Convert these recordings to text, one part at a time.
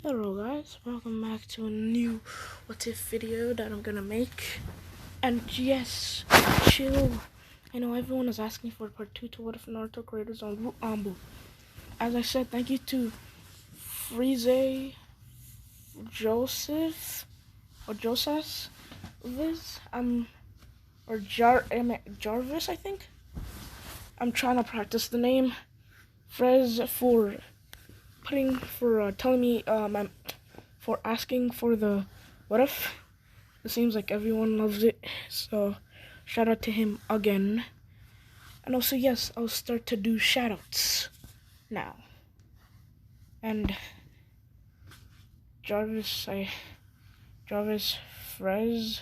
Hello guys, welcome back to a new what if video that I'm gonna make. And yes, chill. I know everyone is asking for part 2 to What If Naruto creators on Root Ambu. As I said, thank you to Frieze, Joseph, or Josas, Viz, Jarvis, I think. I'm trying to practice the name. Frez for telling me for asking for the what if. It seems like everyone loves it, so shout out to him again. And also, yes, I'll start to do shoutouts now. And Jarvis, Frez,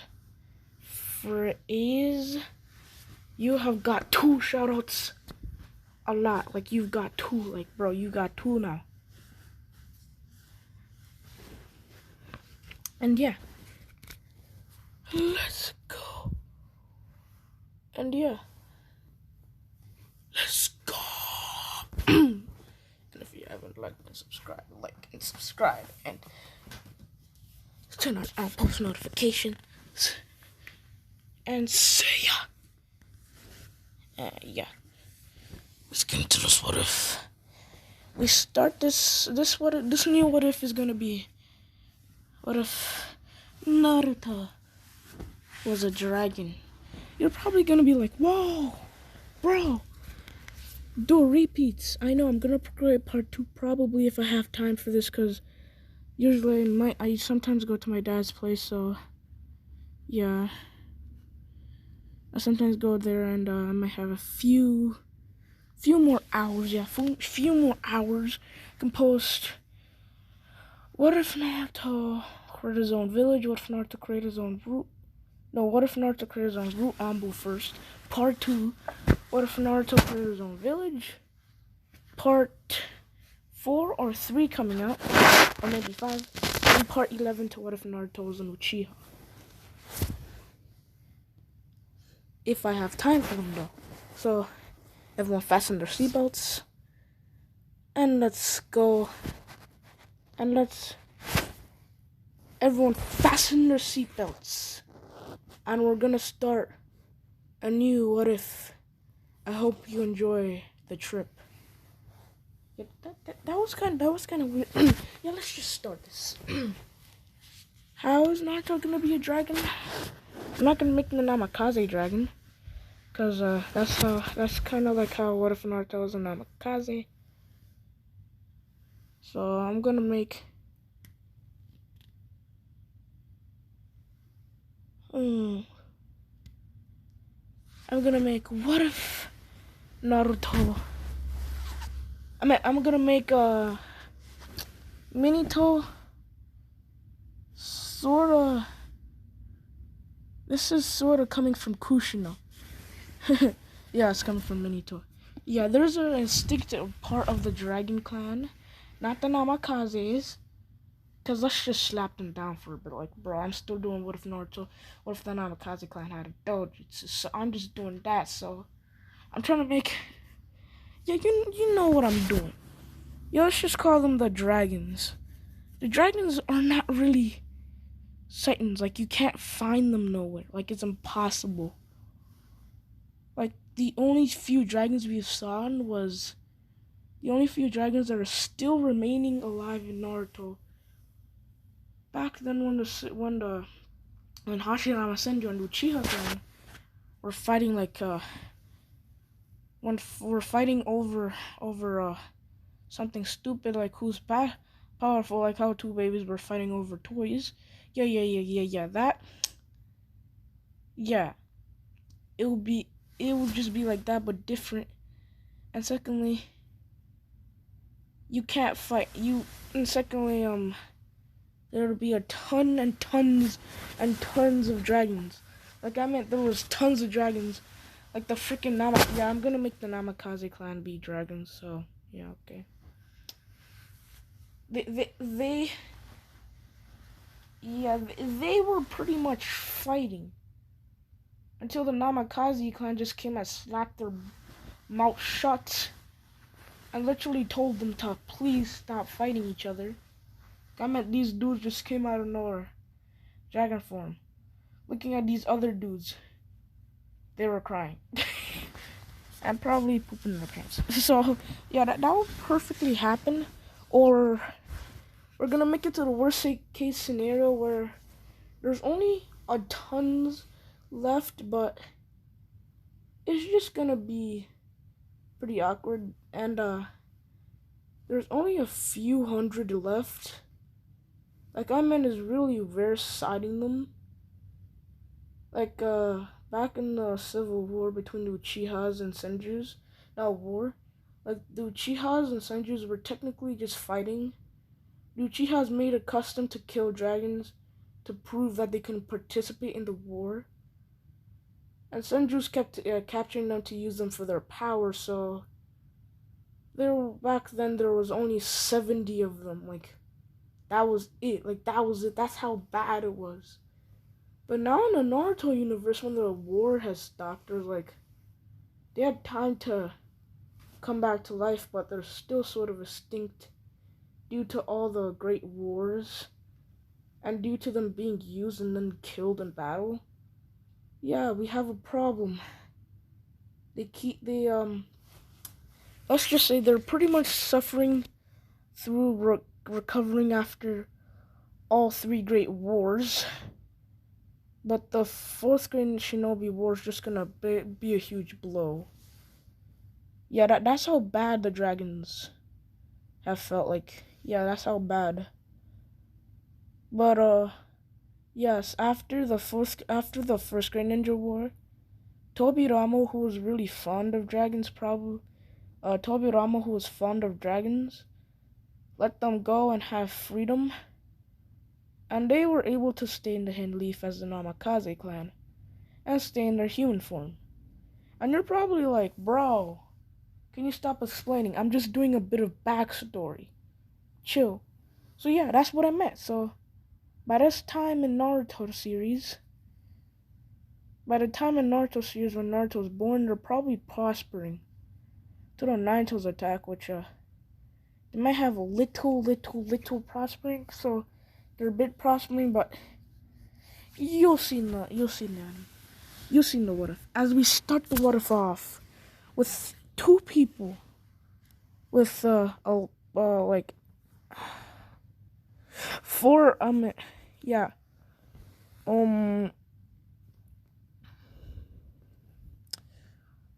you have got 2 shoutouts. A lot, like you've got 2, like bro, you got 2 now. And yeah, let's go. And yeah, let's go. And if you haven't liked and subscribed, like and subscribe, and turn on post notifications. And see ya. Yeah, let's get into this what if. We start this new what if is gonna be, what if Naruto was a dragon? You're probably gonna be like, whoa, bro, do repeats. I know I'm gonna create part 2 probably if I have time for this, cause usually I sometimes go to my dad's place, so yeah, I sometimes go there, and I might have a few more hours. Yeah, few more hours. Can post what if Naruto created his own village. What if Naruto created his own route? No, what if Naruto created his own route Ambu first? Part 2. What if Naruto created his own village? Part 4 or 3 coming out, or maybe 5. And part 11 to what if Naruto was an Uchiha. If I have time for them though. So everyone fasten their seatbelts, and let's go. And everyone fasten their seatbelts, and we're gonna start a new what if. I hope you enjoy the trip. Yeah, that was kind of weird. Yeah, let's just start this. How is Naruto gonna be a dragon? I'm not gonna make the Namikaze dragon, cause that's kind of like how what if Naruto was a Namikaze. So I'm gonna make what if Naruto. I'm gonna make Minito sorta. This is sorta coming from Kushina. Yeah, it's coming from Minito. Yeah, there's an instinctive part of the Dragon Clan, not the Namakazes. Cause let's just slap them down for a bit. Like, bro, I'm still doing what if Naruto, what if the Namikaze clan had a dojutsu? So I'm just doing that. So I'm trying to make, yeah, you know what I'm doing. Yeah, let's just call them the dragons. The dragons are not really sightings. Like, you can't find them nowhere. Like, it's impossible. Like, the only few dragons we've seen was the only few dragons that are still remaining alive in Naruto. Back then, when Hashirama Senju and Uchiha clan were fighting, like when we're fighting over something stupid, like who's powerful, like how 2 babies were fighting over toys. Yeah. That. Yeah, it would just be like that, but different. And secondly, you can't fight you. And secondly, there would be a ton and tons and tons of dragons. Like, I meant there was tons of dragons. Like the freaking yeah, I'm gonna make the Namikaze clan be dragons, so yeah, okay. They were pretty much fighting until the Namikaze clan just came and slapped their mouth shut and literally told them to please stop fighting each other. I meant these dudes just came out of nowhere, dragon form. Looking at these other dudes, they were crying. And probably pooping their pants. So, yeah, that would perfectly happen. Or we're gonna make it to the worst case scenario where there's only a tons left, but it's just gonna be pretty awkward. And there's only a few hundred left. Like, I meant is really rare sighting them. Like, back in the civil war between the Uchihas and Senjus, not war, like, the Uchihas and Senjus were technically just fighting. The Uchihas made a custom to kill dragons to prove that they can participate in the war. And Senjus kept capturing them to use them for their power, so back then there was only 70 of them. Like, that was it. Like, that was it. That's how bad it was. But now in the Naruto universe, when the war has stopped, they had time to come back to life, but they're still sort of extinct due to all the great wars and due to them being used and then killed in battle. Yeah, we have a problem. Let's just say they're pretty much suffering through recovering after all three great wars. But the fourth great Shinobi War is just gonna be a huge blow. Yeah, that's how bad the dragons have felt. Like, yeah, that's how bad. But yes, after the first Great Ninja War, Tobirama, who was really fond of dragons, let them go and have freedom, and they were able to stay in the Hind Leaf as the Namikaze clan, and stay in their human form. And you're probably like, bro, can you stop explaining? I'm just doing a bit of backstory. Chill. So yeah, that's what I meant. So, by the time in Naruto series, when Naruto was born, they're probably prospering. To the Naruto's attack, which they might have a little prospering, so they're a bit prospering, but you'll see in the what if. As we start the what if off with two people with like four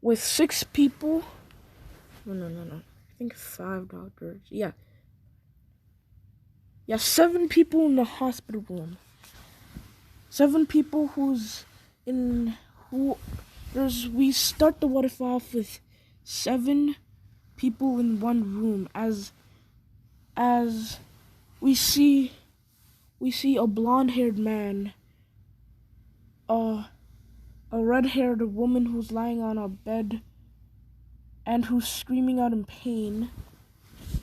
with six people. No. I think 5 doctors. Yeah, 7 people in the hospital room. 7 people we start the what if off with 7 people in one room as we see a blonde-haired man, a red-haired woman who's lying on a bed and who's screaming out in pain,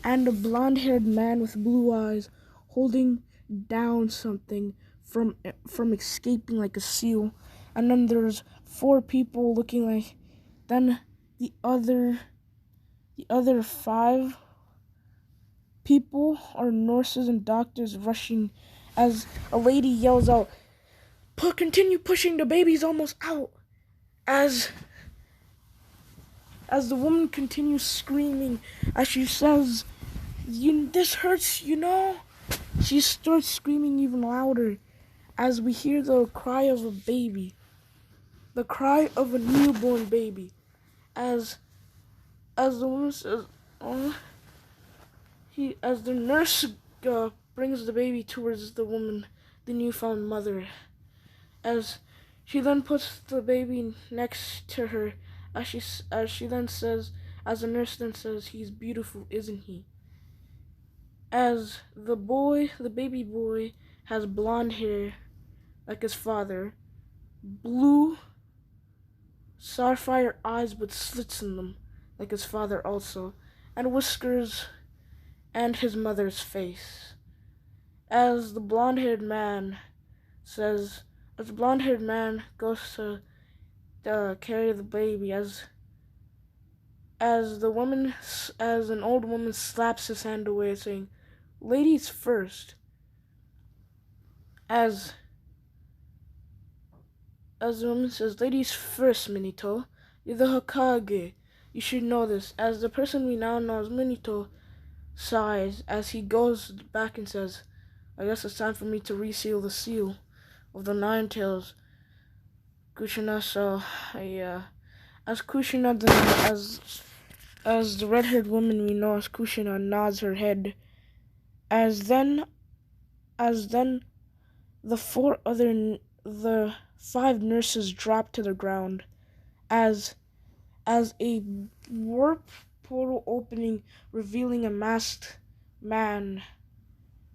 and a blonde-haired man with blue eyes holding down something from escaping like a seal. And then there's 4 people looking like, then the other 5 people are nurses and doctors rushing as a lady yells out, continue pushing, the baby's almost out. As the woman continues screaming, as she says, this hurts, She starts screaming even louder as we hear the cry of a baby. The cry of a newborn baby. As the woman says, as the nurse brings the baby towards the woman, the newfound mother, as she then puts the baby next to her, as the nurse then says, he's beautiful, isn't he? As the baby boy has blonde hair like his father, blue sapphire eyes with slits in them like his father also, and whiskers and his mother's face. As the blonde-haired man goes to carry the baby, as an old woman slaps his hand away, saying, ladies first. As the woman says, "Ladies first, Minito. You're the Hokage. You should know this." As the person we now know as Minito sighs as he goes back and says, "I guess it's time for me to reseal the seal of the Nine Tails, Kushina." So, as Kushina, as the red-haired woman we know as Kushina nods her head, as then the the five nurses drop to the ground as a warp portal opening, revealing a masked man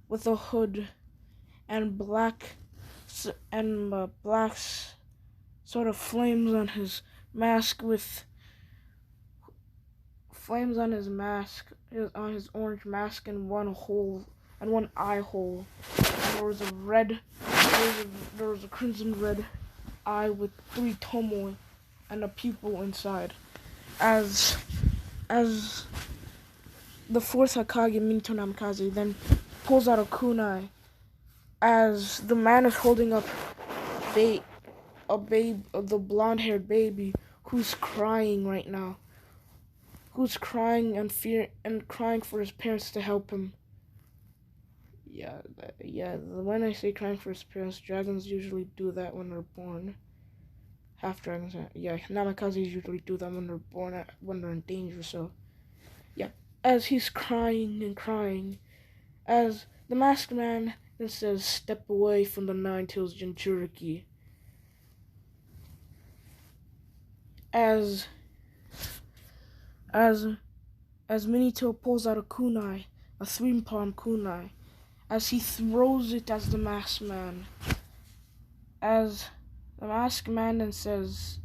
with a hood and black sort of flames on his mask on his orange mask and one eye hole. And there was a crimson red eye with 3 tomoe and a pupil inside. As the fourth Hokage, Minato Namikaze, then pulls out a kunai as the man is holding up the blonde-haired baby who's crying right now, who's crying and crying for his parents to help him. When I say crying for his parents, dragons usually do that when they're born. Half dragons, Namikazes usually do that when they're born, when they're in danger. So, as he's crying and crying, as the masked man then says, "Step away from the Nine Tails Jinchuriki." As Minato pulls out a kunai, a 3-palm kunai, as he throws it as the masked man. As the masked man then says,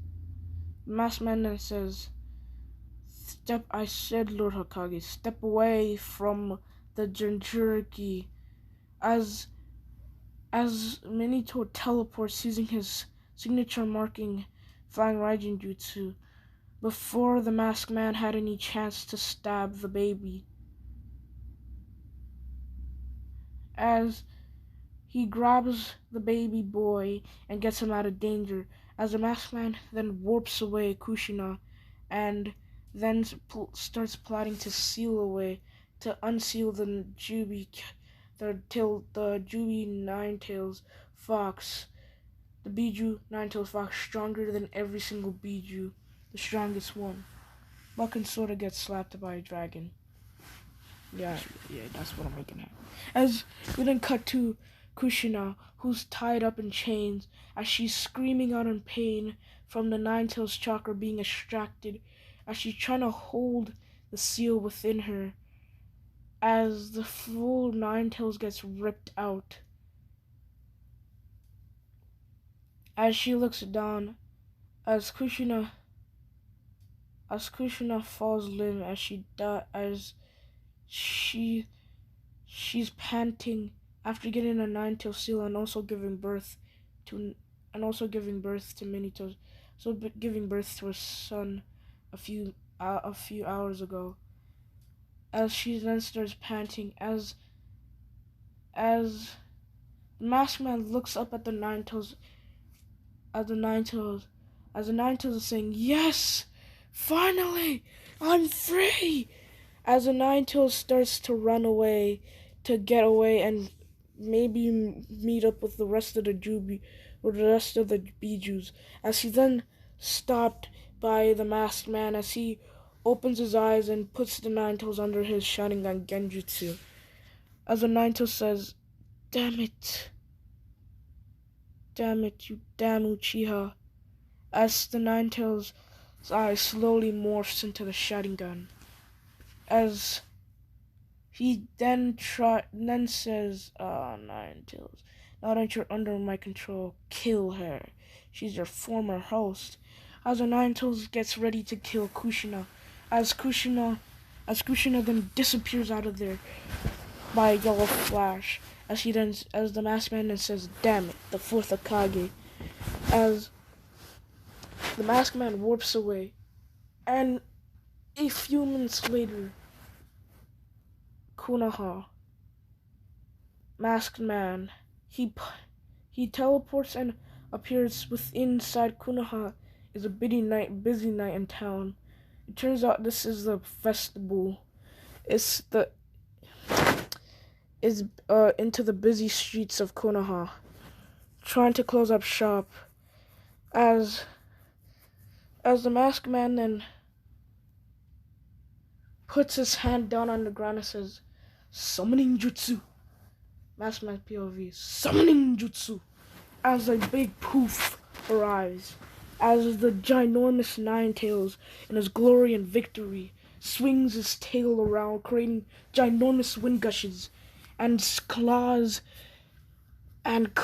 "I said, Lord Hokage, step away from the Jinchuriki." As Minato teleports using his signature marking Flying Raijin Jutsu, before the masked man had any chance to stab the baby. As he grabs the baby boy and gets him out of danger, as the masked man then warps away Kushina and then starts plotting to unseal the Jubi Nine-Tails Fox. The Biju Nine-Tails Fox, stronger than every single Biju, the strongest one. But can sort of get slapped by a dragon. Yeah, that's what I'm making happen. As we then cut to Kushina, who's tied up in chains, as she's screaming out in pain from the Nine-Tails chakra being extracted, as she's trying to hold the seal within her, as the full Nine-Tails gets ripped out. As she looks down, as Kushina falls limb, she's panting after getting a Nine-Tails seal and also giving birth to Minito, giving birth to a son a few hours ago. As she then starts panting, as the masked man looks up at the Nine-Tails, as the Nine-Tails is saying, "Yes, finally, I'm free!" As the Nine-Tails starts to run away, to get away and maybe meet up with the rest of the Bijus, as he then stopped by the masked man as he opens his eyes and puts the Nine-Tails under his Sharingan Genjutsu. As the Nine-Tails says, Damn it, you damn Uchiha." As the Nine-Tails' eye slowly morphs into the Sharingan. As he then says, Nine-Tails, now that you're under my control, kill her. She's your former host." As the Nine-Tails gets ready to kill Kushina, as Kushina then disappears out of there by a yellow flash, as the masked man then says, "Damn it, the fourth Hokage." As the masked man warps away, and a few minutes later, Konoha, masked man, he He teleports and appears inside Konoha. Is a busy night in town. It turns out this is the festival. It's the is into the busy streets of Konoha, trying to close up shop. As the masked man then puts his hand down on the ground and says, "Summoning jutsu." Masked man POV, summoning jutsu. As a big poof arrives, as the ginormous Nine Tails in his glory and victory swings his tail around, creating ginormous wind gushes and claws and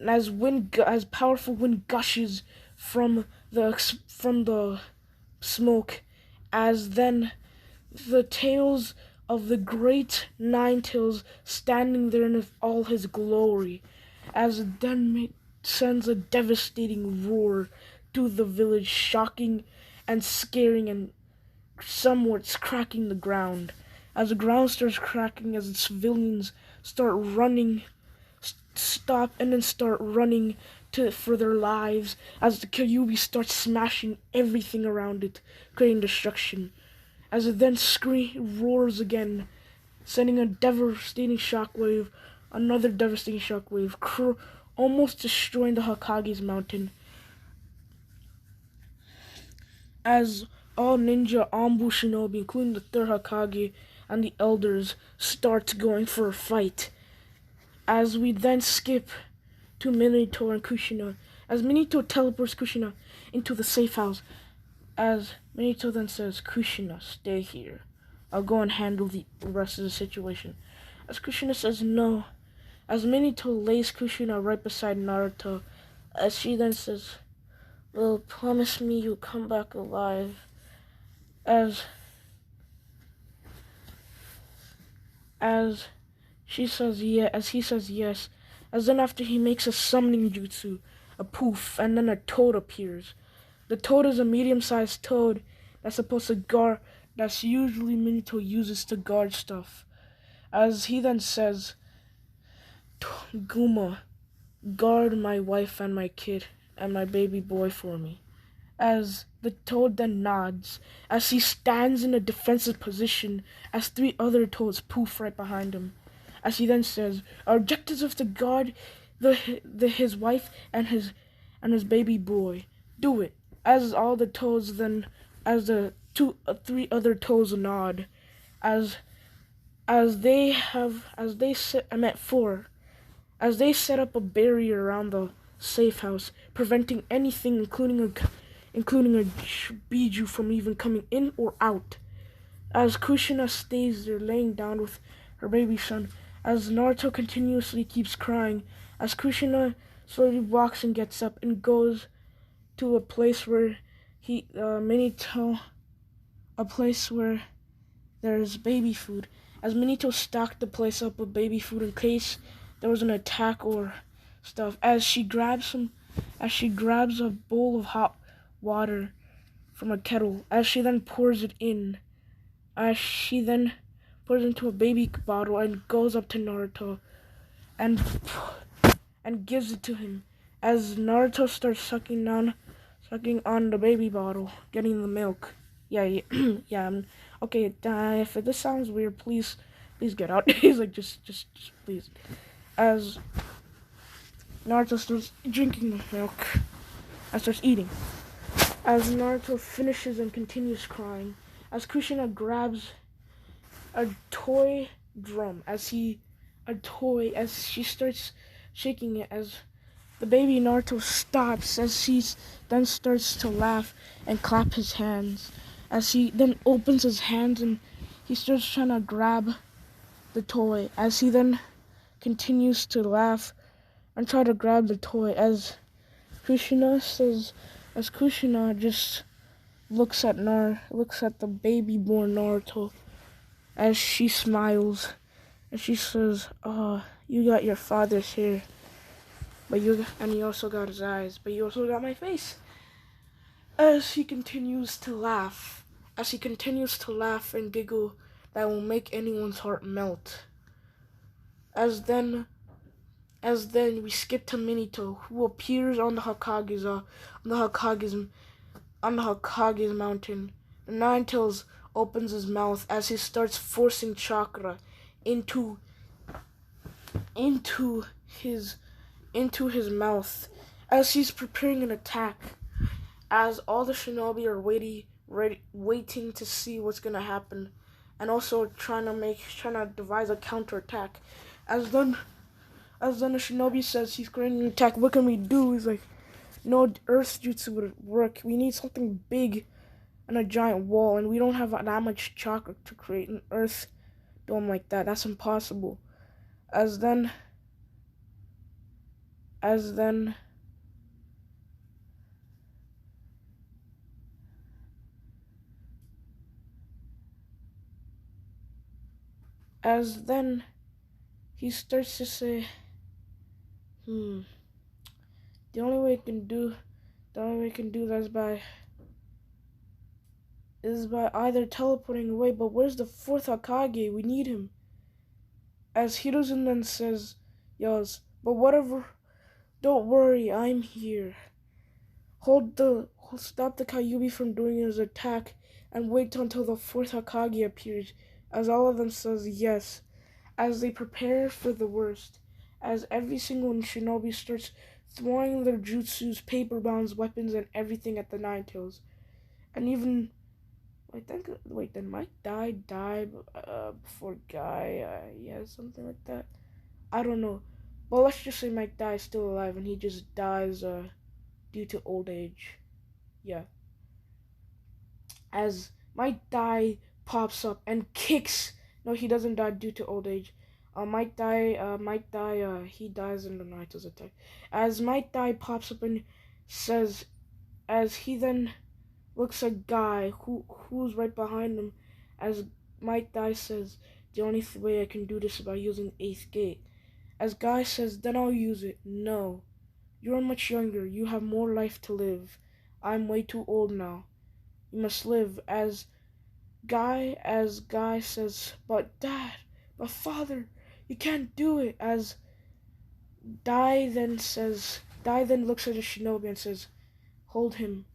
as powerful wind gushes from the smoke, as then the tails of the great Nine Tails standing there in all his glory, as it then sends a devastating roar through the village, shocking and scaring and somewhat cracking the ground. As the ground starts cracking, as the civilians start running, stop and then start running for their lives, as the Kyuubi starts smashing everything around it, creating destruction. As it then roars again, sending a devastating shockwave, another devastating shockwave, almost destroying the Hokage's mountain. As all ninja Anbu shinobi, including the third Hokage and the elders, start going for a fight. As we then skip to Minato and Kushina, as Minato teleports Kushina into the safe house, as Minato then says, "Kushina, stay here. I'll go and handle the rest of the situation." As Kushina says no, as Minato lays Kushina right beside Naruto, as she then says, "Well, promise me you'll come back alive." As she says as he says yes, as then after he makes a summoning jutsu, a poof, and then a toad appears. The toad is a medium-sized toad that's supposed to guard, that's usually Minato uses to guard stuff. As he then says, "Guma, guard my wife and my kid and my baby boy for me." As the toad then nods, as he stands in a defensive position, as three other toads poof right behind him. As he then says, "Our objectives is to guard his wife and his baby boy. Do it." As all the toads then, as the three other toads nod, as they set up a barrier around the safe house, preventing anything, including a Biju, from even coming in or out. As Kushina stays there laying down with her baby son, as Naruto continuously keeps crying, as Kushina slowly walks and gets up and goes to a place where a place where there's baby food. As Minato stocked the place up with baby food in case there was an attack or stuff. As she grabs a bowl of hot water from a kettle, as she then pours it in, as she then pours into a baby bottle and goes up to Naruto and gives it to him. As Naruto starts sucking on the baby bottle, getting the milk. Yeah, okay, if this sounds weird, please get out. He's like, just please. As Naruto starts drinking the milk, and starts eating. As Naruto finishes and continues crying, as Kushina grabs a toy drum, as she starts shaking it, as the baby Naruto stops, as he then starts to laugh and clap his hands, as he then opens his hands and he starts trying to grab the toy, as he then continues to laugh and try to grab the toy, as Kushina just looks at the baby born Naruto, as she smiles, and she says, "Oh, you got your father's hair, and you also got his eyes, but you also got my face." As he continues to laugh and giggle that will make anyone's heart melt. As then as then we skip to Minato, who appears on the Hokage's mountain. The Nine Tails opens his mouth as he starts forcing chakra into into his into his mouth as he's preparing an attack. As all the shinobi are waiting to see what's gonna happen, and also trying to devise a counterattack. As then the shinobi says he's going to attack. What can we do? He's like, no, Earth Jutsu would work. We need something big and a giant wall, and we don't have that much chakra to create an Earth dome like that. That's impossible. As then as then as then he starts to say, the only way we can do that is by either teleporting away. But where's the fourth Hokage? We need him. As Hiruzen then yells, but whatever, don't worry, I'm here. Stop the Kyuubi from doing his attack and wait until the fourth Hokage appears. As all of them says yes, as they prepare for the worst. As every single shinobi starts throwing their jutsus, paper bounds, weapons, and everything at the Nine Tails. And even then Mike died before Guy, yeah, something like that. I don't know. But let's just say Mike Dye is still alive and he just dies due to old age. Yeah. As Mike Dye pops up and kicks. No, he doesn't die due to old age. Mike Dye, he dies in the Naruto's attack. As Mike Dye pops up and says, as he then looks at Guy, who's right behind him, as Mike Dye says, the only way I can do this is by using 8th gate. As Guy says, then I'll use it. No. You're much younger. You have more life to live. I'm way too old now. You must live. As Guy says, but Dad, but Father, you can't do it. As Dai then looks at the shinobi and says, hold him.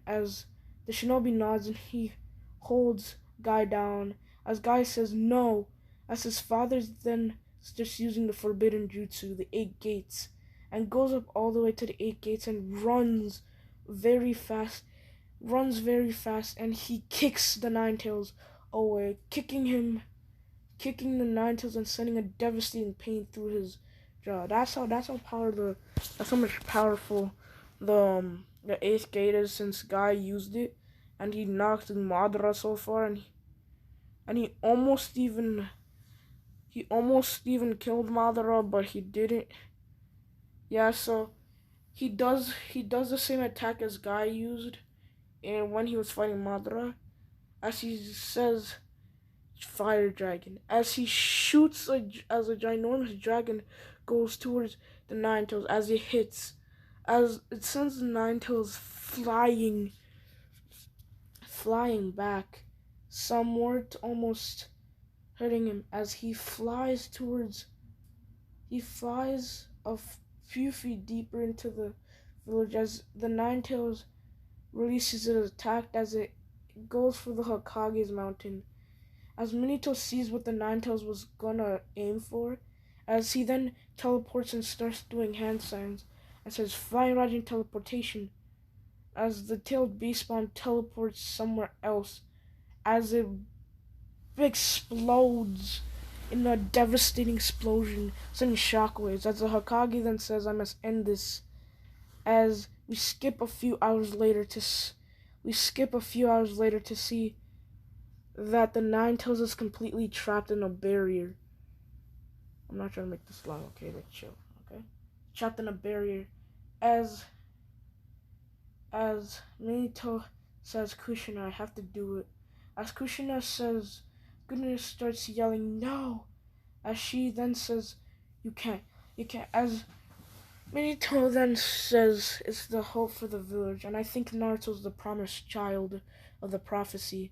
As the shinobi nods and he holds Guy down. As Guy says, no. As his father then starts using the forbidden jutsu, the 8 gates, and goes up all the way to the 8 gates and runs very fast, and he kicks the Nine Tails away, kicking the Nine Tails and sending a devastating pain through his jaw. That's how much powerful the 8th gate is, since Guy used it, and he knocked Madara so far, and he almost even killed Madara, but he didn't. Yeah, so he does the same attack as Guy used, and when he was fighting Madara, as he says, fire dragon, as he shoots as a ginormous dragon goes towards the Nine Tails, as it hits, as it sends the Nine Tails flying back, somewhat almost hurting him, as he flies a few feet deeper into the village, as the Nine Tails releases its attack as it goes for the Hokage's mountain. As Minato sees what the Nine Tails was gonna aim for, as he then teleports and starts doing hand signs and says, Flying Raging Teleportation, as the tailed beast spawn teleports somewhere else, as it explodes in a devastating explosion, sending shockwaves, as the Hokage then says, I must end this. As we skip a few hours later to see that the Nine Tails is completely trapped in a barrier. I'm not trying to make this long, okay? Let's chill, okay? Trapped in a barrier. As Minato says, Kushina, I have to do it. As Kushina starts yelling, no! As she then says, you can't. As Minato then says, it's the hope for the village, and I think Naruto's the promised child of the prophecy.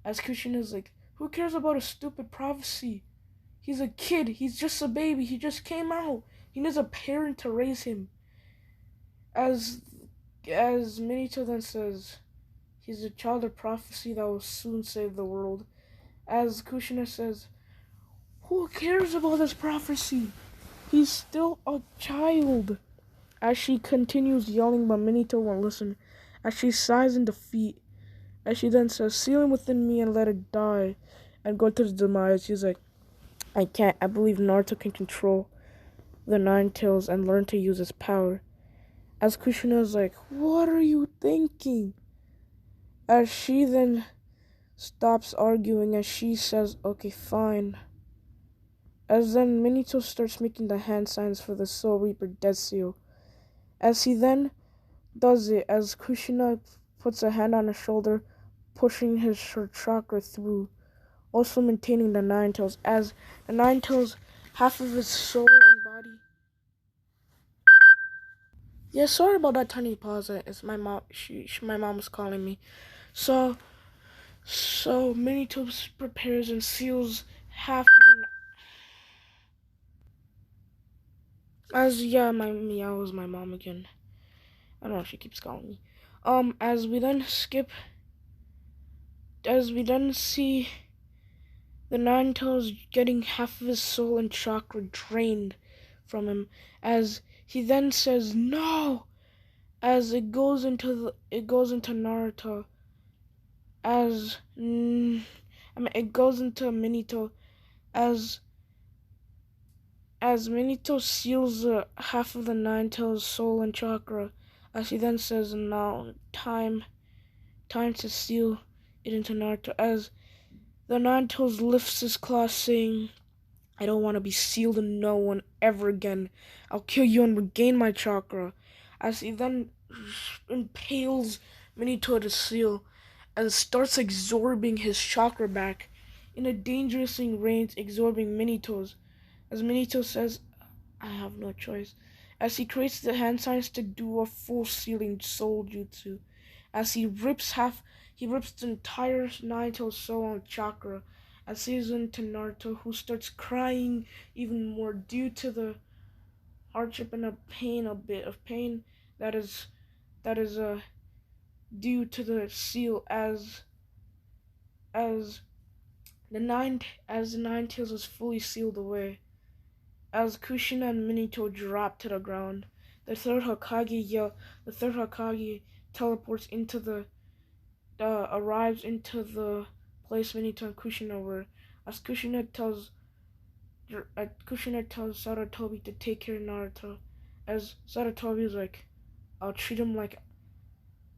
As Kushina's like, who cares about a stupid prophecy? He's a kid. He's just a baby. He just came out. He needs a parent to raise him. As Minato then says, he's a child of prophecy that will soon save the world. As Kushina says, who cares about this prophecy? He's still a child. As she continues yelling, but Minato won't listen. As she sighs in defeat. As she then says, seal him within me and let it die. And go to the demise. She's like, I can't. I believe Naruto can control the Nine Tails and learn to use his power. As Kushina's like, what are you thinking? As she then stops arguing, as she says, okay, fine. As then Minato starts making the hand signs for the Soul Reaper Death Seal. As he then does it, as Kushina puts a hand on his shoulder, pushing her chakra through, also maintaining the Nine Tails, as the Nine Tails, half of his soul and body. Yeah, sorry about that tiny pause. It's my mom. My mom was calling me. So Minato prepares and seals half of the. As yeah, my meow is my mom again. I don't know if she keeps calling me. As we then see the Nine Tails getting half of his soul and chakra drained from him, as he then says no, as it goes into Naruto, it goes into Minato, as Minato seals half of the Nine Tails soul and chakra, as he then says now time to seal it into Naruto, as the Nine Tails lifts his claw saying, I don't want to be sealed in no one ever again. I'll kill you and regain my chakra. As he then impales Minato to seal and starts absorbing his chakra back in a dangerously range, absorbing Minato's. As Minato says, I have no choice. As he creates the hand signs to do a full sealing soul jutsu. As he rips the entire Nine Tails soul and chakra. As sees into Naruto, who starts crying even more due to the hardship and a bit of pain that is due to the seal, as the Nine Tails is fully sealed away. As Kushina and Minato drop to the ground, the third Hokage teleports into arrives into the place Minato and Kushina were. As Kushina tells Saratobi to take care of Naruto, as Saratobi is like, I'll treat him like.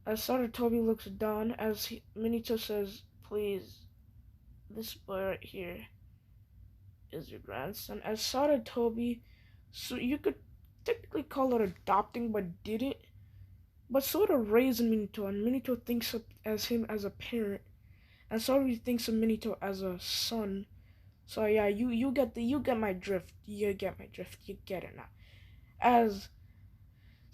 As Saratobi looks down, as Minato says, please, this boy right here is your grandson. As Saratobi, so you could technically call it adopting, but didn't. But sort of raised Minato, and Minato thinks of as him as a parent, and Saratobi thinks of Minato as a son. So yeah, you get my drift. You get my drift. You get it now. As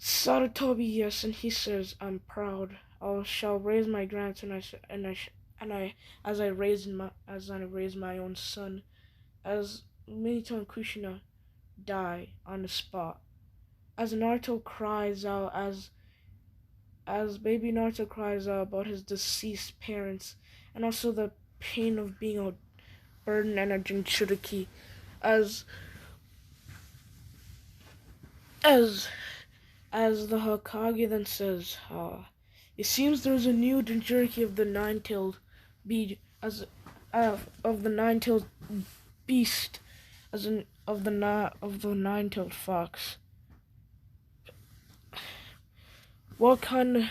Saratobi, yes, and he says, I'm proud. I shall raise my grandson, as I raise my own son. As Minato and Kushina die on the spot. As Naruto cries out, as baby Naruto cries out about his deceased parents, and also the pain of being a burden and a Jinchuriki, as the Hokage then says, it seems there's a new Jinchuriki of the Nine-Tailed beast, of the Nine-Tailed fox. What kind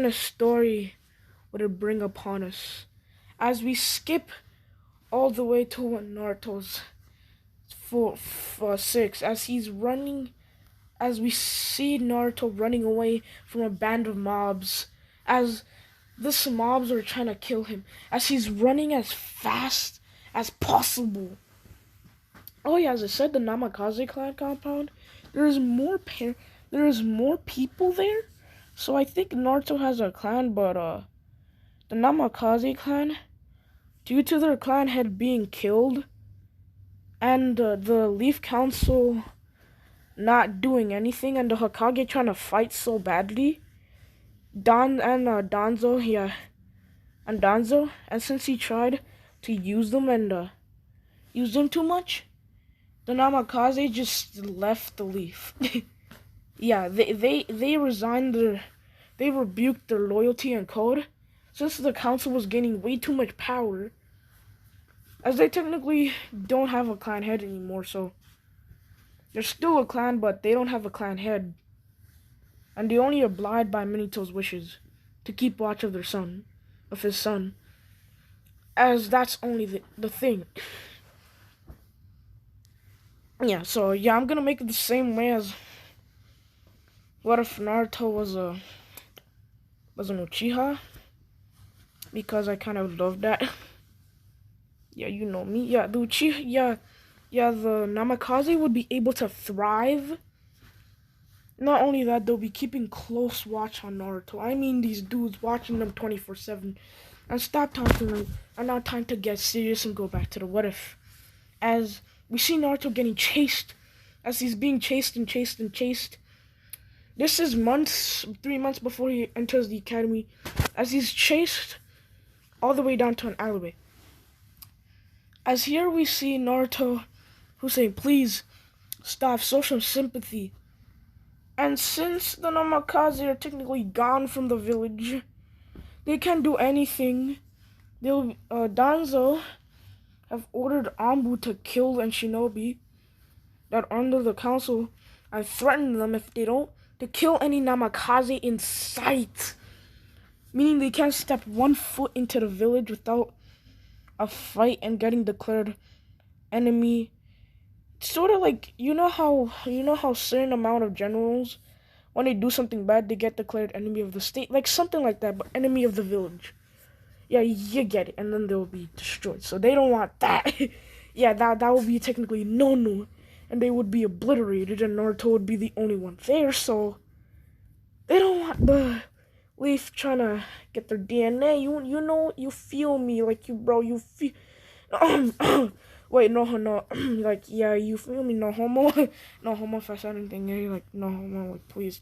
of story would it bring upon us? As we skip all the way to Naruto's 6, as we see Naruto running away from a band of mobs, as these mobs are trying to kill him, as he's running as fast as possible. Oh yeah, as I said, the Namikaze clan compound, there is more people there. So I think Naruto has a clan, but the Namikaze clan, due to their clan head being killed, and the Leaf Council not doing anything, and the Hokage trying to fight so badly. Danzo, and since he tried to use them and use them too much, the Namikaze just left the Leaf. Yeah, they resigned they rebuked their loyalty and code, since the council was gaining way too much power, as they technically don't have a clan head anymore, so they're still a clan, but they don't have a clan head. And they only abide by Minito's wishes to keep watch of his son. As that's only the thing. Yeah, so yeah, I'm gonna make it the same way as what if Naruto was an Uchiha? Because I kind of love that. Yeah, you know me. Yeah, the Uchiha, the Namikaze would be able to thrive. Not only that, they'll be keeping close watch on Naruto. I mean these dudes watching them 24/7. And stop talking and now time to get serious and go back to the what if. As we see Naruto getting chased, as he's being chased and chased and chased. This is 3 months before he enters the academy, as he's chased all the way down to an alleyway. As here we see Naruto, who's saying, please stop, show some sympathy. And since the Namikaze are technically gone from the village, they can't do anything. Danzo have ordered Ambu to kill and Shinobi that are under the council and threaten them if they don't to kill any Namikaze in sight. Meaning they can't step 1 foot into the village without a fight and getting declared enemy. Sort of like you know how certain amount of generals, when they do something bad, they get declared enemy of the state, like something like that, but enemy of the village. Yeah, you get it, and then they'll be destroyed. So they don't want that. Yeah, that would be technically no, and they would be obliterated, and Naruto would be the only one there. So they don't want the Leaf trying to get their DNA. You know, you feel me, like you feel. Wait, no, like, yeah, you feel me, no homo, no homo if I said anything, yeah, like, no homo, like, please,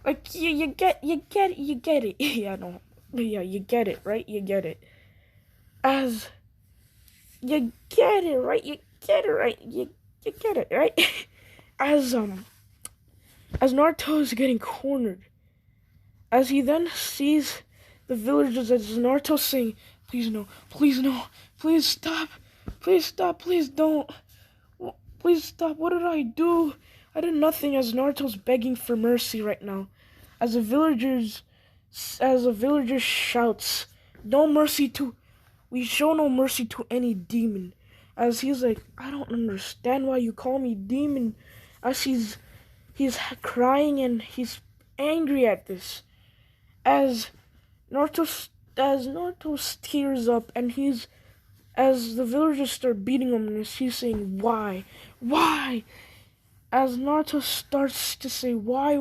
like, you get it, yeah, no, yeah, you get it, right, you get it, as, you get it, right, you get it, right, as Naruto is getting cornered, as he then sees the villagers, as Naruto saying, please no, please stop, please don't, please stop, what did I do? I did nothing, as Naruto's begging for mercy right now. As a villager shouts, we show no mercy to any demon. As he's like, I don't understand why you call me demon. As he's crying and he's angry at this. As Naruto tears up and as the villagers start beating him and he's saying, why? As Naruto starts to say, why?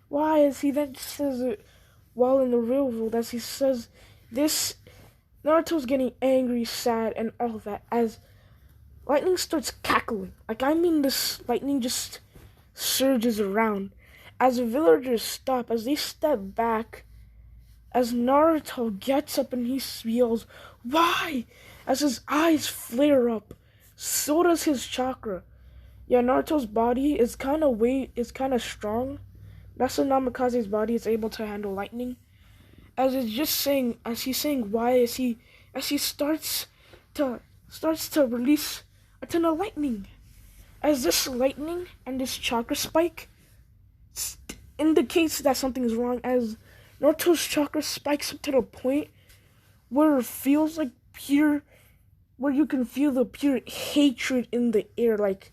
As he then says it while in the real world, as he says this, Naruto's getting angry, sad, and all that, as lightning starts cackling. Like, I mean, this lightning just surges around. As the villagers stop, as they step back, as Naruto gets up and he yells, why? As his eyes flare up, so does his chakra. Yeah, Naruto's body is kind of strong. That's the Namikaze's body is able to handle lightning. As he's saying why, as he starts to release a ton of lightning. As this lightning and this chakra spike indicates that something is wrong, as Naruto's chakra spikes up to the point where it feels like where you can feel the pure hatred in the air. Like,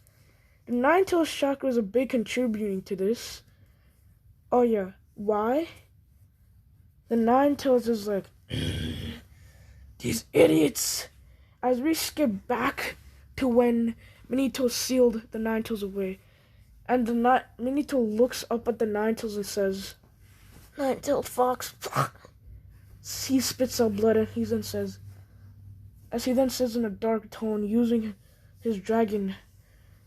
the Nine-Tails chakra is a big contributing to this. Oh yeah, why? The Nine-Tails is like, these idiots. As we skip back to when Minito sealed the Nine-Tails away, and Minito looks up at the Nine-Tails and says, Nine-Tailed fox. He spits out blood and he then says, As he then says in a dark tone, using his dragon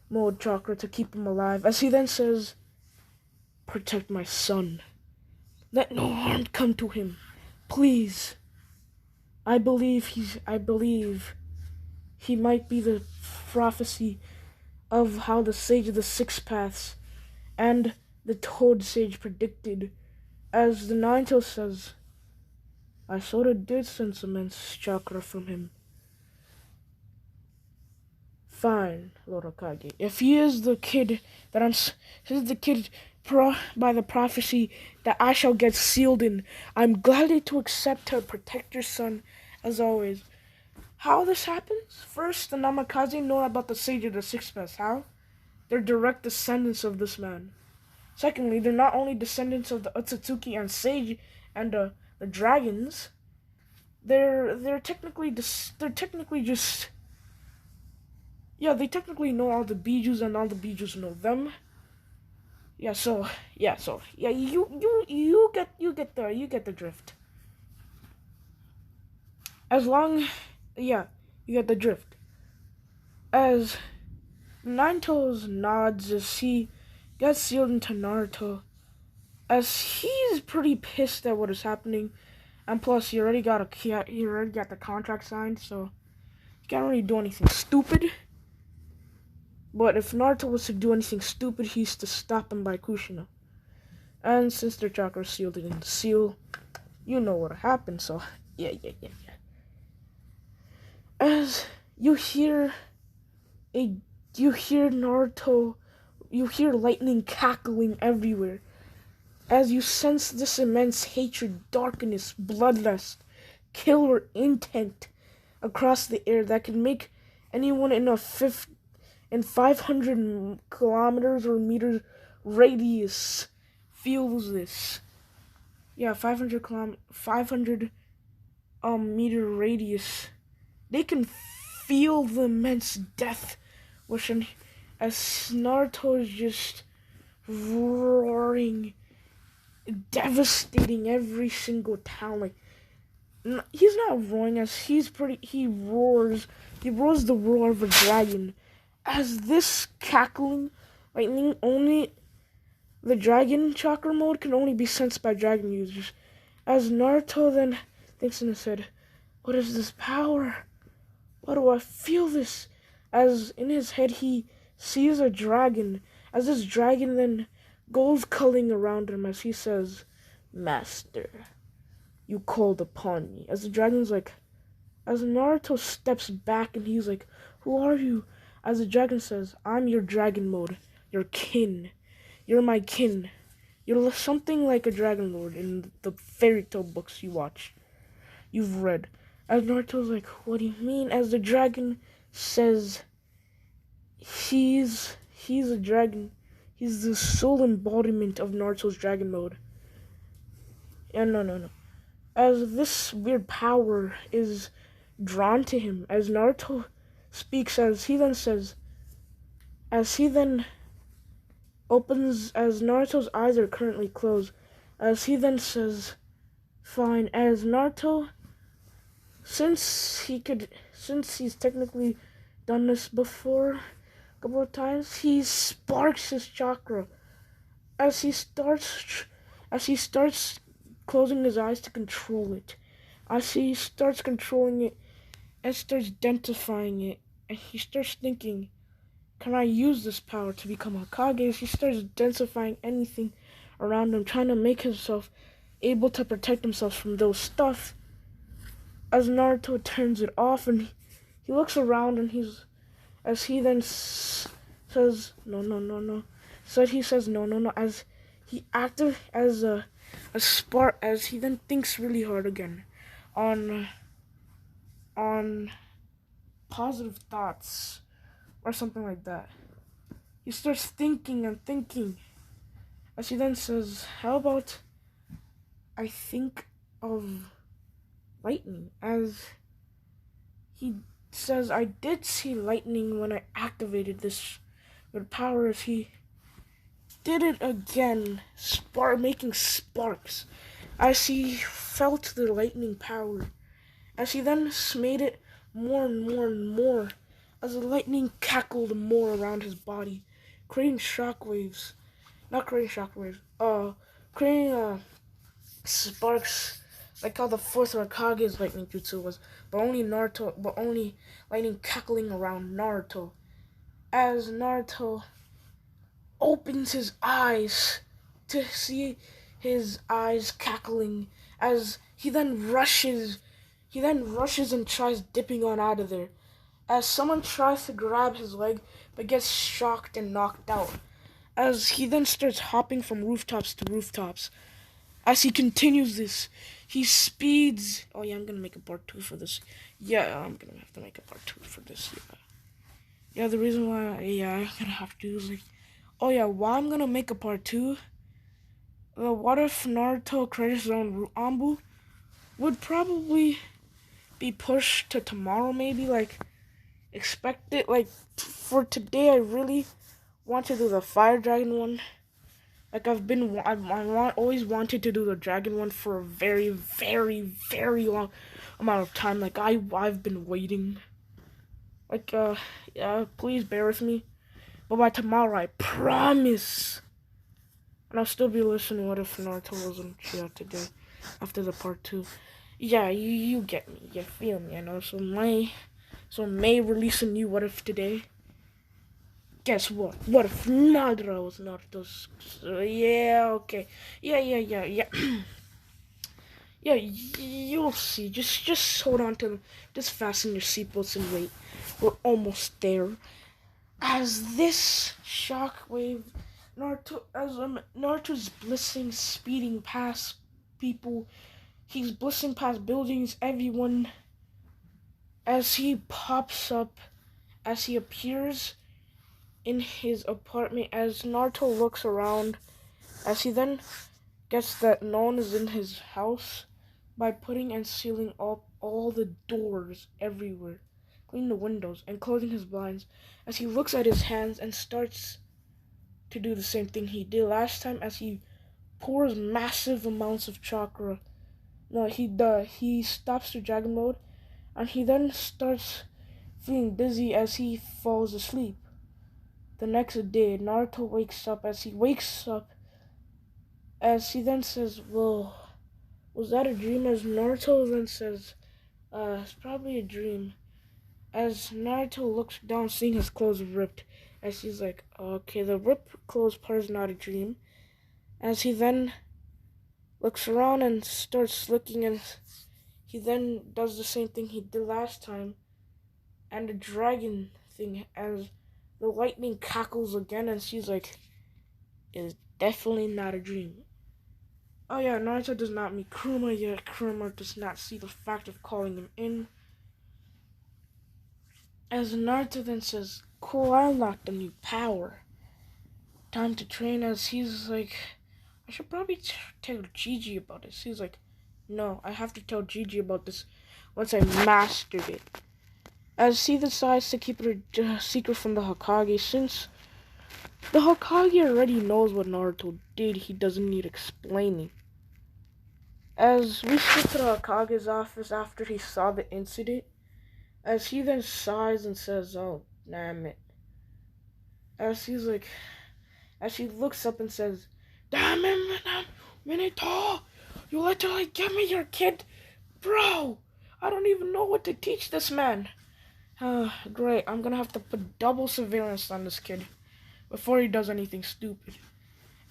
mode chakra to keep him alive, as he then says, "Protect my son. Let no harm come to him. Please. I believe he might be the prophecy of how the Sage of the Six Paths and the Toad Sage predicted. As the Nine-Tail says, I sort of did sense immense chakra from him." Fine, Lord Hokage. If he is the kid by the prophecy that I shall get sealed in, I'm gladly to accept to protect your son, as always. How this happens? First, the Namikaze know about the Sage of the Six Paths. How? They're direct descendants of this man. Secondly, they're not only descendants of the Otsutsuki and Sage and the dragons. They're technically just. Yeah, they technically know all the Bijus and all the Bijus know them. You get the drift. You get the drift. As Nine-Tails nods as he gets sealed into Naruto, as he's pretty pissed at what is happening, and plus he already got the contract signed, so he can't really do anything stupid. But if Naruto was to do anything stupid, he's to stop him by Kushina. And since their chakra sealed in the seal, you know what happened, so yeah. As you hear Naruto, you hear lightning cackling everywhere. As you sense this immense hatred, darkness, bloodlust, killer intent across the air that can make anyone in 500 kilometers or meters radius feels this. Yeah, 500 meter radius. They can feel the immense death wishing as Naruto is just roaring, devastating every single town. Like, he's not roaring as he roars the roar of a dragon. As this cackling lightning, only the dragon chakra mode can only be sensed by dragon users. As Naruto then thinks in his head, what is this power? Why do I feel this? As in his head he sees a dragon. As this dragon then goes culling around him as he says, Master, you called upon me. As the dragon's like, as Naruto steps back and he's like, who are you? As the dragon says, I'm your dragon mode, your kin. You're my kin. You're something like a dragon lord in the fairy tale books you've read. As Naruto's like, what do you mean? As the dragon says, he's a dragon. He's the soul embodiment of Naruto's dragon mode. And no. As this weird power is drawn to him, as Naruto speaks, as he then opens, as Naruto's eyes are currently closed, as he then says, fine, as Naruto, since he's technically done this before a couple of times, he sparks his chakra as he starts closing his eyes to control it. As he starts controlling it and starts identifying it, and he starts thinking, can I use this power to become Hokage? As he starts densifying anything around him, trying to make himself able to protect himself from those stuff. As Naruto turns it off and he looks around and as he then says, no. So he says, no, as he active as a spark, as he then thinks really hard again on positive thoughts or something like that. He starts thinking and thinking as he then says, how about I think of lightning? As he says, I did see lightning when I activated this with power. As he did it again, making sparks, as he felt the lightning power. As he then made it more and more and more as the lightning cackled more around his body, creating shockwaves. Not creating shockwaves. Creating sparks like how the fourth Hokage's lightning jutsu was, but only lightning cackling around Naruto. As Naruto opens his eyes to see his eyes cackling, as he then rushes and tries dipping on out of there. As someone tries to grab his leg but gets shocked and knocked out. As he then starts hopping from rooftops to rooftops. As he continues this, he speeds. Oh yeah, I'm gonna make a part 2 for this. Yeah, I'm gonna have to make a part 2 for this. Yeah, the reason why, yeah, I'm gonna have to is like, oh yeah, why I'm gonna make a part 2. What if Naruto Credit Zone Ambu would probably be pushed to tomorrow, maybe, like, expect it, like, for today, I really want to do the Fire Dragon one. Like, always wanted to do the Dragon one for a very, very, very long amount of time. Like, I've been waiting. Like, yeah, please bear with me. But by tomorrow, I promise. And I'll still be listening What If Naruto wasn't here today after the part 2. Yeah, you get me. You feel me, I know. So May release a new What If today. Guess what? What if Naruto was Naruto's... yeah, okay. Yeah. Yeah, you'll see. Just hold on to them. Just fasten your seatbelts and wait. We're almost there. As this shockwave, Naruto's blissing, speeding past people. He's blissing past buildings, everyone. As he pops up, as he appears in his apartment, as Naruto looks around, as he then gets that no one is in his house by putting and sealing up all the doors everywhere, cleaning the windows and closing his blinds, as he looks at his hands and starts to do the same thing he did last time, as he pours massive amounts of chakra. No, he stops to dragon mode, and he then starts feeling dizzy as he falls asleep. The next day, Naruto wakes up. As he then says, well, was that a dream? As Naruto then says, it's probably a dream. As Naruto looks down, seeing his clothes ripped, as he's like, okay, the ripped clothes part is not a dream. As he then looks around and starts looking, and he then does the same thing he did last time, and the dragon thing, as the lightning cackles again, and she's like, it's definitely not a dream. Oh yeah, Naruto does not meet Kurama yet. Kurama does not see the fact of calling him in. As Naruto then says, cool, I unlocked a new power. Time to train. As he's like, I should probably tell Gigi about this. He's like, no, I have to tell Gigi about this once I mastered it. As he decides to keep it a secret from the Hokage, since the Hokage already knows what Naruto did, he doesn't need explaining. As we skip to the Hokage's office after he saw the incident, as he then sighs and says, oh, damn it. As he looks up and says, damn it, Minato, you literally give me your kid? Bro, I don't even know what to teach this man. Great, I'm gonna have to put double surveillance on this kid before he does anything stupid.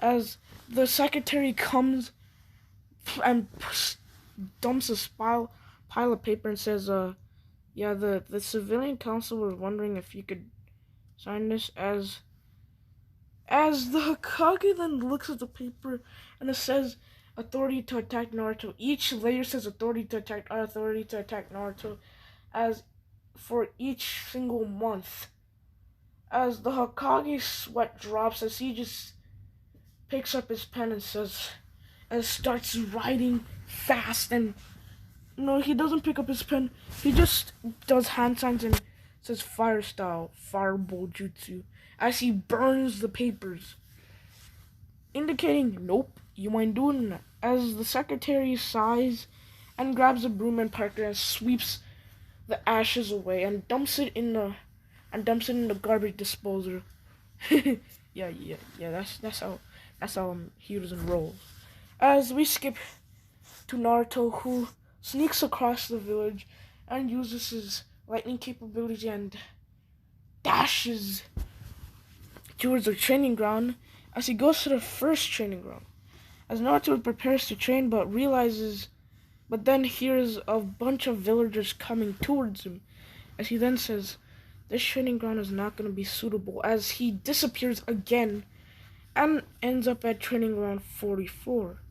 As the secretary comes and dumps a pile of paper and says, yeah, the civilian council was wondering if you could sign this. As the Hokage then looks at the paper and it says authority to attack Naruto. Each layer says authority to attack Naruto, as for each single month. As the Hokage's sweat drops, as he just picks up his pen and starts writing fast. And no, he doesn't pick up his pen. He just does hand signs and says fire style, fireball jutsu, as he burns the papers, indicating, nope, you ain't doing that. As the secretary sighs and grabs a broom and Parker and sweeps the ashes away and dumps it in the garbage disposer. Yeah. That's how he doesn't roll. As we skip to Naruto, who sneaks across the village and uses his lightning capability and dashes towards the training ground as he goes to the first training ground. As Naruto prepares to train but then hears a bunch of villagers coming towards him. As he then says, this training ground is not going to be suitable, as he disappears again and ends up at training ground 44,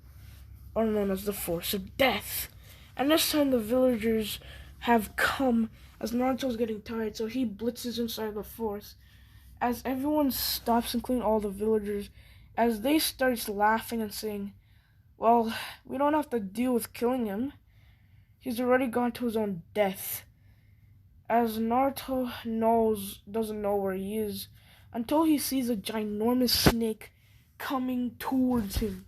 or known as the Force of Death. And this time the villagers have come as Naruto's getting tired, so he blitzes inside the force. As everyone stops, including all the villagers, as they start laughing and saying, well, we don't have to deal with killing him. He's already gone to his own death. As Naruto doesn't know where he is until he sees a ginormous snake coming towards him.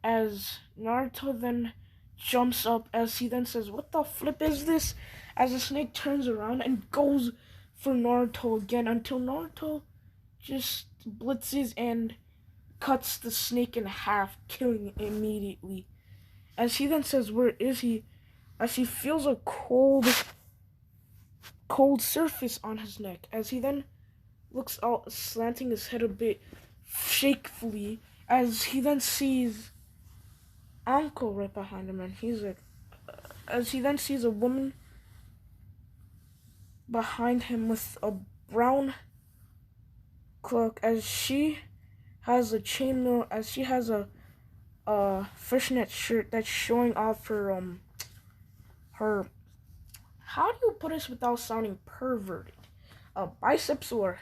As Naruto then jumps up, as he then says, what the flip is this? As the snake turns around and goes for Naruto again until Naruto just blitzes and cuts the snake in half, killing it immediately. As he then says, where is he? As he feels a cold surface on his neck. As he then looks out, slanting his head a bit shakefully, as he then sees Anko right behind him, and he's like, as he then sees a woman behind him with a brown cloak, as she has a chainmail, as she has a fishnet shirt that's showing off her how do you put this without sounding perverted? Biceps or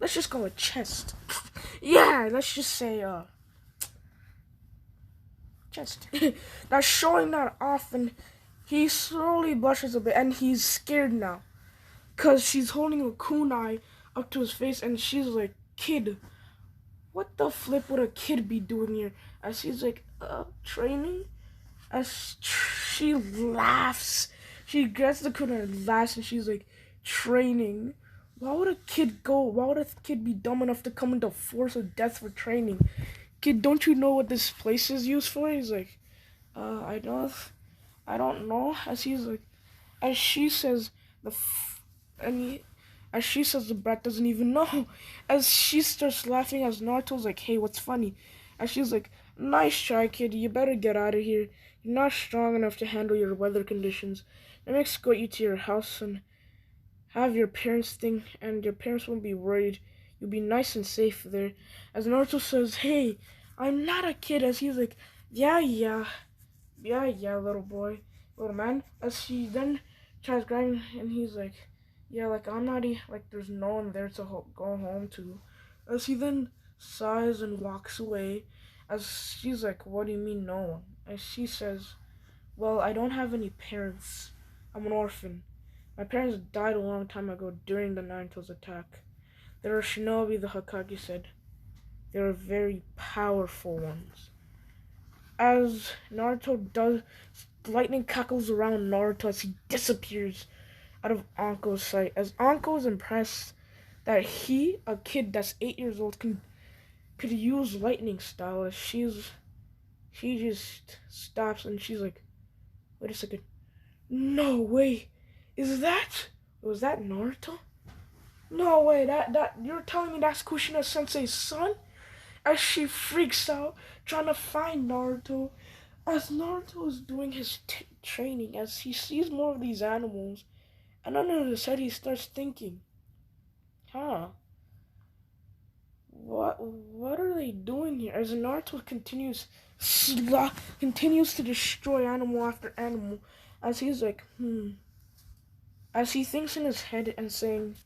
let's just go with chest. Yeah, let's just say chest. That's showing that off, and he slowly blushes a bit, and he's scared now, cause she's holding a kunai up to his face, and she's like, "Kid, what the flip would a kid be doing here?" As he's like, training. As she laughs, she grabs the kunai and laughs, and she's like, training. Why would a kid be dumb enough to come into Force of Death for training? Kid, don't you know what this place is used for? He's like, I don't know. As he's like, as she says, as she says, the brat doesn't even know. As she starts laughing, as Naruto's like, hey, what's funny? And she's like, nice try, kid. You better get out of here. You're not strong enough to handle your weather conditions. Let me escort you to your house and have your parents think, and your parents won't be worried. You'll be nice and safe there. As Naruto says, hey, I'm not a kid. As he's like, yeah, little man. As she then tries grabbing, and he's like, yeah, like I'm not, like there's no one there to go home to. As he then sighs and walks away, as she's like, what do you mean no one? As she says, well, I don't have any parents. I'm an orphan. My parents died a long time ago during the Naruto's attack. They are shinobi, the Hokage said. They are very powerful ones. As Naruto does, lightning cackles around Naruto as he disappears out of Anko's sight. As Anko is impressed that he, a kid that's 8 years old, could use lightning style. As she just stops and she's like, wait a second. No way. Was that Naruto? No way, that you're telling me that's Kushina Sensei's son? As she freaks out, trying to find Naruto. As Naruto is doing his training, as he sees more of these animals, and under his head he starts thinking, what are they doing here? As Naruto continues to destroy animal after animal, as he's like, as he thinks in his head and saying,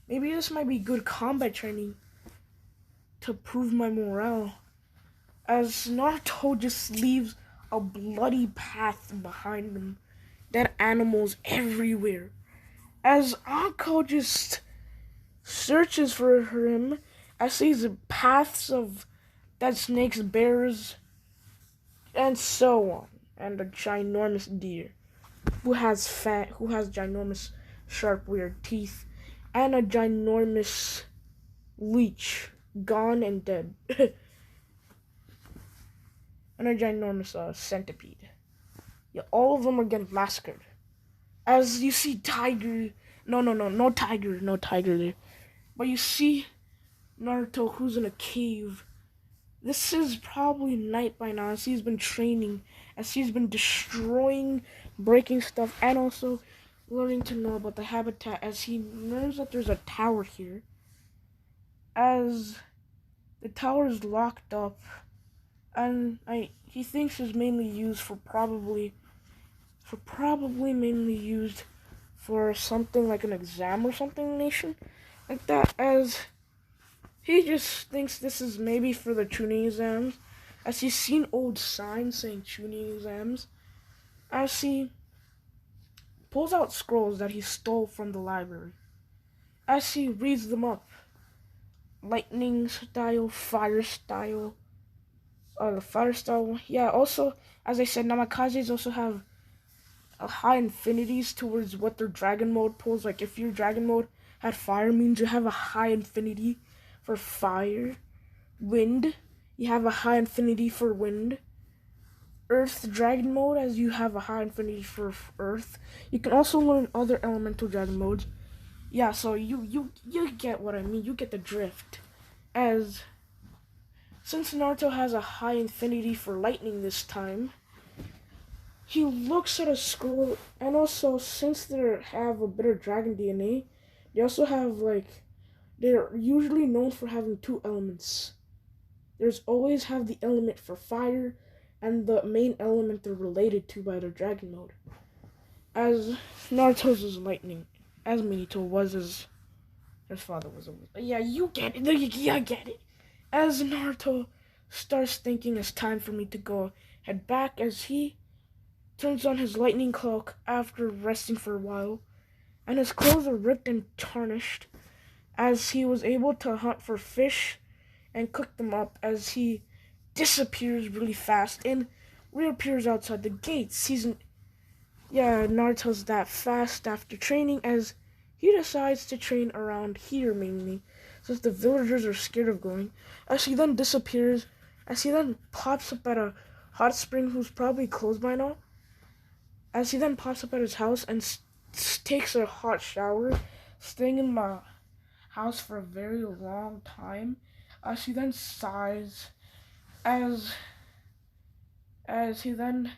maybe this might be good combat training to prove my morale. As Naruto just leaves a bloody path behind him, dead animals everywhere. As Anko just searches for him as these paths of dead snakes, bears, and so on, and a ginormous deer who has ginormous sharp weird teeth, and a ginormous leech gone and dead, and a ginormous centipede. Yeah, all of them are getting massacred. As you see tiger, no tiger there, but you see Naruto who's in a cave. This is probably night by now, as he's been training, as he's been destroying, breaking stuff, and also learning to know about the habitat, as he learns that there's a tower here. As the tower is locked up, and he thinks is mainly used for probably mainly used for something like an exam or something nation like that, as he just thinks this is maybe for the tuning exams, as he's seen old signs saying tuning exams, as he pulls out scrolls that he stole from the library, as he reads them up. Lightning style, fire style, the fire style. Yeah, also, as I said, Namakazes also have high infinities towards what their dragon mode pulls. Like, if your dragon mode had fire, means you have a high infinity for fire. Wind, you have a high infinity for wind. Earth dragon mode, as you have a high infinity for earth. You can also learn other elemental dragon modes. Yeah, so you get what I mean. You get the drift. As since Naruto has a high infinity for lightning this time, he looks at a scroll, and also since they have a bit of dragon DNA, they also have they're usually known for having two elements. There's always have the element for fire and the main element they're related to by their dragon mode. As Naruto's is lightning, as Minato was his father was a... Yeah, you get it. Yeah, I get it. As Naruto starts thinking it's time for me to go head back, as he turns on his lightning cloak after resting for a while, and his clothes are ripped and tarnished, as he was able to hunt for fish and cook them up, as he disappears really fast and reappears outside the gates. Naruto's that fast after training, as he decides to train around here mainly, since the villagers are scared of going, as he then disappears, as he then pops up at a hot spring who's probably closed by now, as he then pops up at his house and takes a hot shower, staying in the house for a very long time, as he then sighs, as he then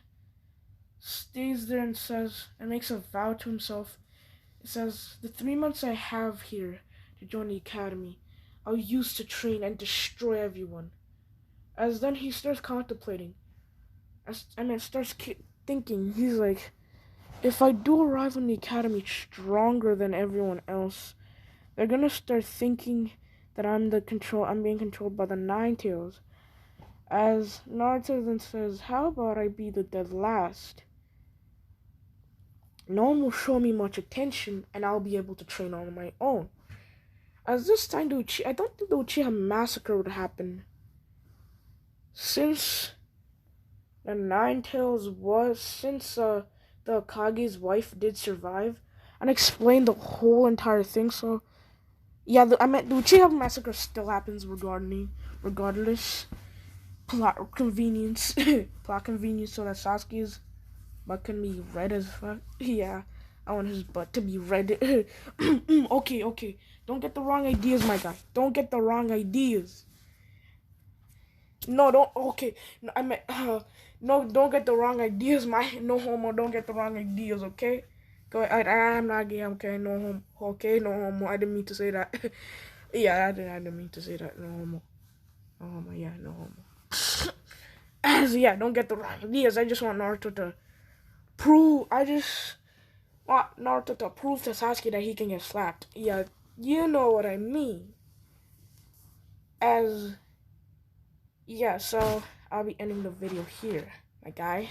stays there and says, and makes a vow to himself. It says, the 3 months I have here to join the academy, I'll use to train and destroy everyone. As then he starts contemplating, starts thinking, he's like, if I do arrive in the academy stronger than everyone else, they're gonna start thinking that I'm being controlled by the Nine Tails. As Naruto then says, how about I be the dead last? No one will show me much attention, and I'll be able to train on my own. As this time, I don't think the Uchiha massacre would happen, since the Kage's wife did survive and explain the whole entire thing. So, yeah, the Uchiha massacre still happens regardless. Plot convenience, so that Sasuke's butt can be red as fuck. Yeah, I want his butt to be red. Okay. Don't get the wrong ideas, my guy. Don't get the wrong ideas. No, don't. Okay, no, no, don't get the wrong ideas, no homo. Don't get the wrong ideas, okay? Go. I'm not gay. Okay, no homo. Okay, no homo. I didn't mean to say that. Yeah, I didn't mean to say that. No homo. No homo. Yeah, no homo. Yeah, don't get the wrong ideas. I just want Naruto to prove. I just want Naruto to prove to Sasuke that he can get slapped. Yeah, you know what I mean. So I'll be ending the video here, my guy.